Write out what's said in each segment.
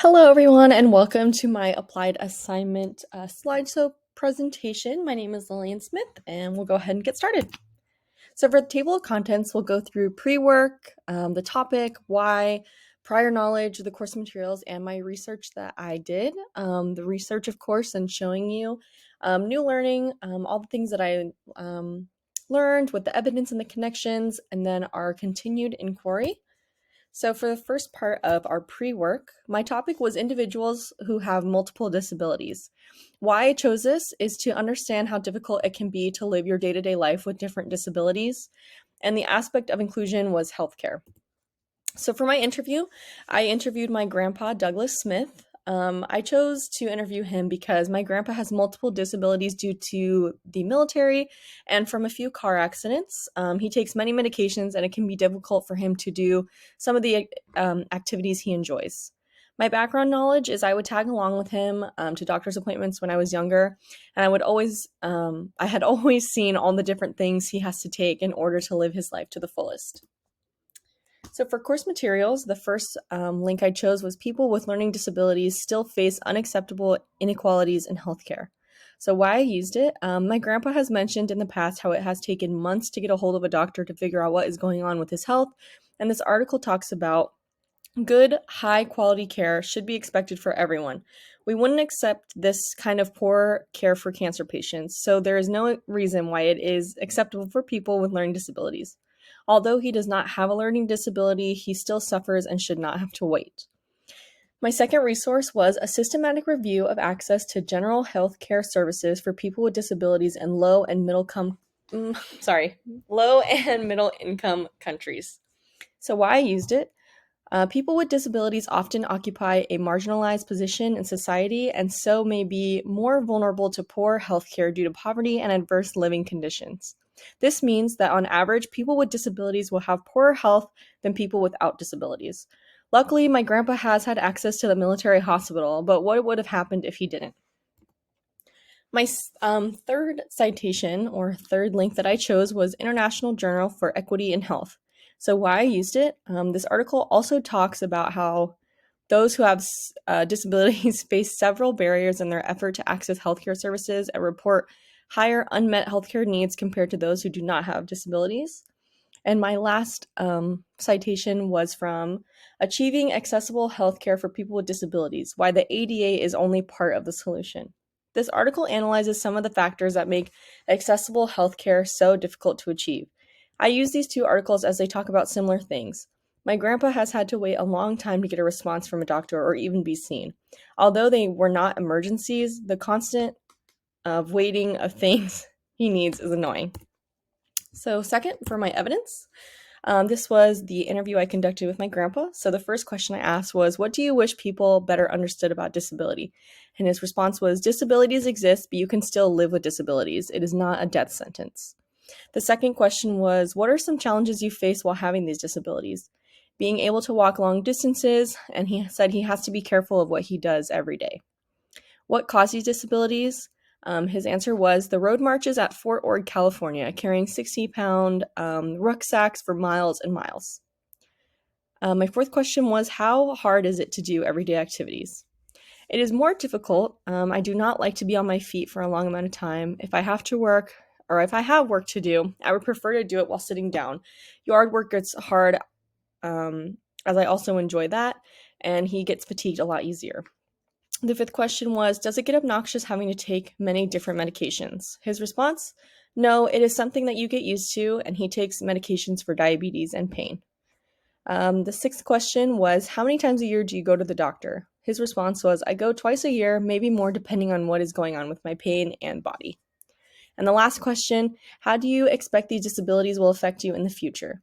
Hello, everyone, and welcome to my applied assignment slideshow presentation. My name is Lillian Smith, and we'll go ahead and get started. So for the table of contents, we'll go through pre-work, the topic, why, prior knowledge, the course materials, and my research that I did. The research, of course, and showing you new learning, all the things that I learned with the evidence and the connections, and then our continued inquiry. So, for the first part of our pre work, my topic was individuals who have multiple disabilities. Why I chose this is to understand how difficult it can be to live your day to day life with different disabilities, and the aspect of inclusion was healthcare. So, for my interview, I interviewed my grandpa, Douglas Smith. I chose to interview him because my grandpa has multiple disabilities due to the military and from a few car accidents. He takes many medications, and it can be difficult for him to do some of the activities he enjoys. My background knowledge is I would tag along with him to doctor's appointments when I was younger, and I had always seen all the different things he has to take in order to live his life to the fullest. So for course materials, the first link I chose was people with learning disabilities still face unacceptable inequalities in healthcare. So why I used it, my grandpa has mentioned in the past how it has taken months to get a hold of a doctor to figure out what is going on with his health. And this article talks about good, high quality care should be expected for everyone. We wouldn't accept this kind of poor care for cancer patients, so there is no reason why it is acceptable for people with learning disabilities. Although he does not have a learning disability, he still suffers and should not have to wait. My second resource was a systematic review of access to general health care services for people with disabilities in low and middle income countries. So why I used it? People with disabilities often occupy a marginalized position in society and so may be more vulnerable to poor healthcare due to poverty and adverse living conditions. This means that on average, people with disabilities will have poorer health than people without disabilities. Luckily, my grandpa has had access to the military hospital, but what would have happened if he didn't? My third citation or third link that I chose was International Journal for Equity in Health. So why I used it, this article also talks about how those who have disabilities face several barriers in their effort to access healthcare services and report higher unmet healthcare needs compared to those who do not have disabilities. And my last citation was from Achieving Accessible Healthcare for People with Disabilities, Why the ADA is Only Part of the Solution. This article analyzes some of the factors that make accessible healthcare so difficult to achieve. I use these two articles as they talk about similar things. My grandpa has had to wait a long time to get a response from a doctor or even be seen. Although they were not emergencies, the constant of waiting of things he needs is annoying. So second, for my evidence, this was the interview I conducted with my grandpa. So the first question I asked was, what do you wish people better understood about disability? And his response was, disabilities exist, but you can still live with disabilities. It is not a death sentence. The second question was, what are some challenges you face while having these disabilities? Being able to walk long distances, and he said he has to be careful of what he does every day. What causes disabilities? His answer was the road marches at Fort Ord, California, carrying 60-pound rucksacks for miles and miles. My fourth question was, how hard is it to do everyday activities? It is more difficult. I do not like to be on my feet for a long amount of time. If I have to work or if I have work to do, I would prefer to do it while sitting down. Yard work gets hard, as I also enjoy that, and he gets fatigued a lot easier. The fifth question was, does it get obnoxious having to take many different medications? His response, no, it is something that you get used to, and he takes medications for diabetes and pain. The sixth question was, how many times a year do you go to the doctor? His response was, I go twice a year, maybe more depending on what is going on with my pain and body. And the last question, how do you expect these disabilities will affect you in the future?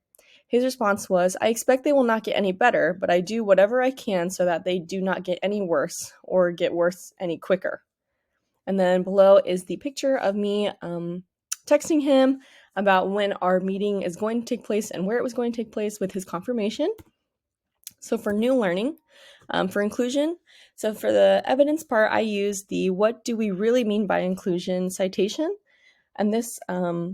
His response was, I expect they will not get any better, but I do whatever I can so that they do not get any worse or get worse any quicker. And then below is the picture of me texting him about when our meeting is going to take place and where it was going to take place with his confirmation. So for new learning, for inclusion, so for the evidence part, I used the what do we really mean by inclusion citation. And this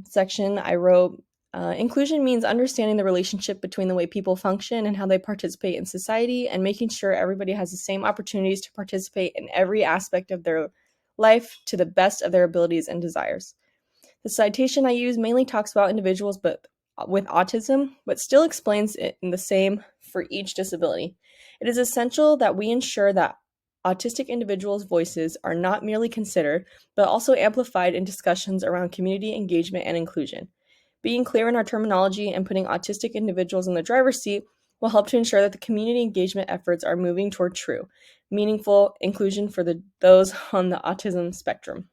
section I wrote, Inclusion means understanding the relationship between the way people function and how they participate in society, and making sure everybody has the same opportunities to participate in every aspect of their life to the best of their abilities and desires. The citation I use mainly talks about individuals with autism, but still explains it in the same for each disability. It is essential that we ensure that autistic individuals' voices are not merely considered, but also amplified in discussions around community engagement and inclusion. Being clear in our terminology and putting autistic individuals in the driver's seat will help to ensure that the community engagement efforts are moving toward true, meaningful inclusion for those on the autism spectrum.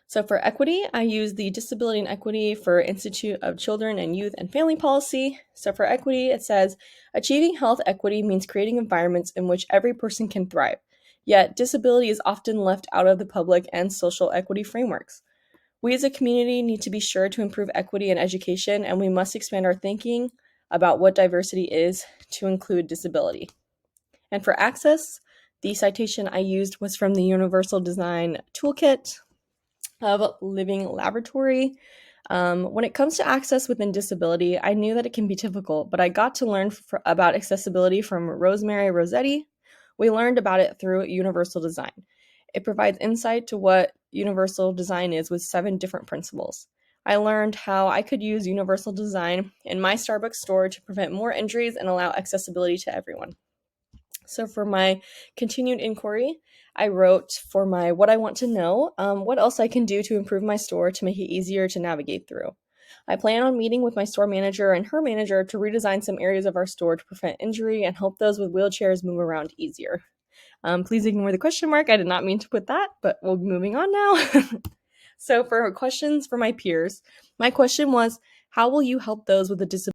So for equity, I use the Disability and Equity for Institute of Children and Youth and Family Policy. So for equity, it says, achieving health equity means creating environments in which every person can thrive. Yet, disability is often left out of the public and social equity frameworks. We as a community need to be sure to improve equity in education, and we must expand our thinking about what diversity is to include disability. And for access, the citation I used was from the Universal Design Toolkit of Living Laboratory. When it comes to access within disability, I knew that it can be difficult, but I got to learn about accessibility from Rosemary Rossetti. We learned about it through Universal Design. It provides insight to what universal design is with 7 different principles. I learned how I could use universal design in my Starbucks store to prevent more injuries and allow accessibility to everyone. So for my continued inquiry, I wrote for my what I want to know, what else I can do to improve my store to make it easier to navigate through. I plan on meeting with my store manager and her manager to redesign some areas of our store to prevent injury and help those with wheelchairs move around easier. Please ignore the question mark. I did not mean to put that, but we'll be moving on now. So for questions for my peers, my question was, how will you help those with a disability